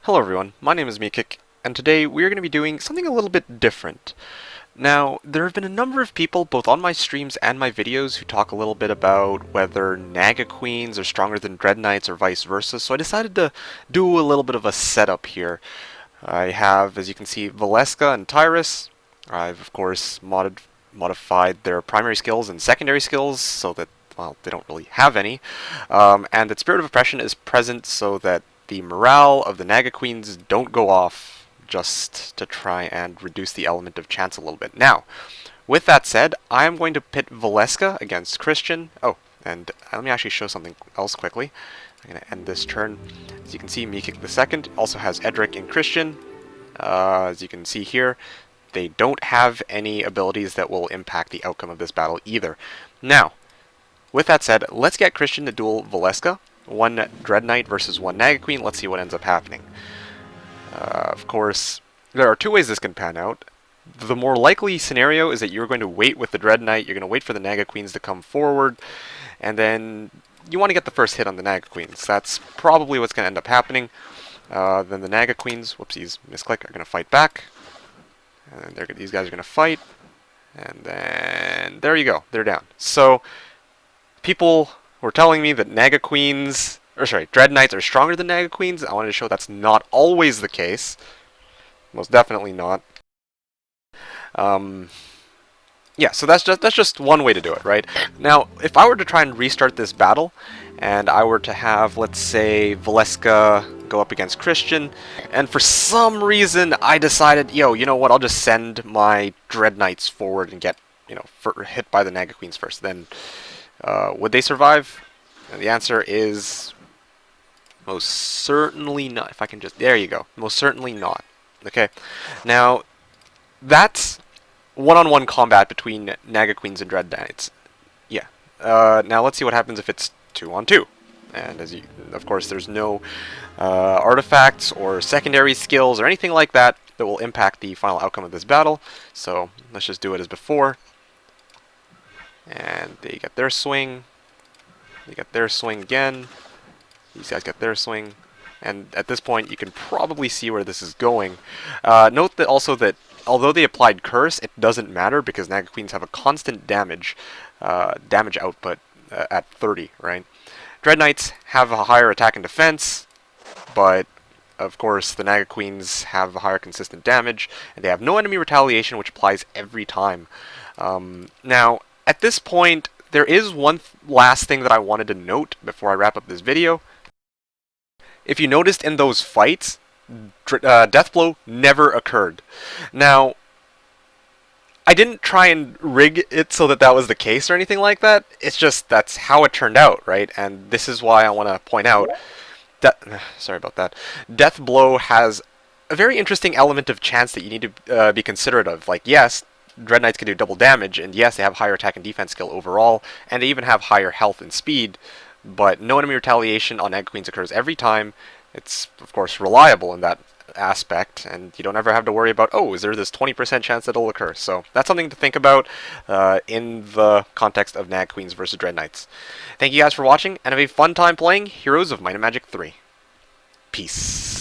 Hello everyone, my name is Mikik, and today we are going to be doing something a little bit different. Now, there have been a number of people, both on my streams and my videos, who talk a little bit about whether Naga Queens are stronger than Dread Knights or vice versa, so I decided to do a little bit of a setup here. I have, as you can see, Valeska and Tyrus. I've, of course, modified their primary skills and secondary skills so that, well, they don't really have any. And that Spirit of Oppression is present so that the morale of the Naga Queens don't go off, just to try and reduce the element of chance a little bit. Now, with that said, I'm going to pit Valeska against Christian. Oh, and let me actually show something else quickly. I'm going to end this turn. As you can see, Mikik the Second also has Edric and Christian. As you can see here, they don't have any abilities that will impact the outcome of this battle either. Now, with that said, let's get Christian to duel Valeska. One Dread Knight versus one Naga Queen. Let's see what ends up happening. Of course, there are two ways this can pan out. The more likely scenario is that you're going to wait with the Dread Knight, you're going to wait for the Naga Queens to come forward, and then you want to get the first hit on the Naga Queens. That's probably what's going to end up happening. Then the Naga Queens, whoopsies, misclick, are going to fight back. And these guys are going to fight. And then, there you go, they're down. So, people were telling me that Dread Knights are stronger than Naga Queens. I wanted to show that's not always the case. Most definitely not. Yeah, so that's just one way to do it, right? Now, if I were to try and restart this battle, and I were to have, let's say, Valeska go up against Christian, and for some reason I decided, you know what, I'll just send my Dread Knights forward and get, hit by the Naga Queens first, then would they survive? And the answer is most certainly not. If I can just, there you go. Most certainly not. Okay. Now, that's one-on-one combat between Naga Queens and Dread Knights. Yeah. Now let's see what happens if it's 2-on-2. And of course, there's no artifacts or secondary skills or anything like that that will impact the final outcome of this battle. So let's just do it as before. And they get their swing. They get their swing again. These guys get their swing. And at this point, you can probably see where this is going. Note that also that although they applied Curse, it doesn't matter because Naga Queens have a constant damage output at 30, right? Dread Knights have a higher attack and defense, but of course the Naga Queens have a higher consistent damage, and they have no enemy retaliation, which applies every time. Now, at this point, there is one last thing that I wanted to note before I wrap up this video. If you noticed in those fights, Deathblow never occurred. Now, I didn't try and rig it so that was the case or anything like that. It's just that's how it turned out, right? And this is why I want to point out that, sorry about that, Deathblow has a very interesting element of chance that you need to be considerate of. Like, yes, Dread Knights can do double damage, and yes, they have higher attack and defense skill overall, and they even have higher health and speed, but no enemy retaliation on Naga Queens occurs every time. It's, of course, reliable in that aspect, and you don't ever have to worry about, oh, is there this 20% chance that it'll occur? So that's something to think about in the context of Naga Queens versus Dread Knights. Thank you guys for watching, and have a fun time playing Heroes of Might and Magic 3. Peace.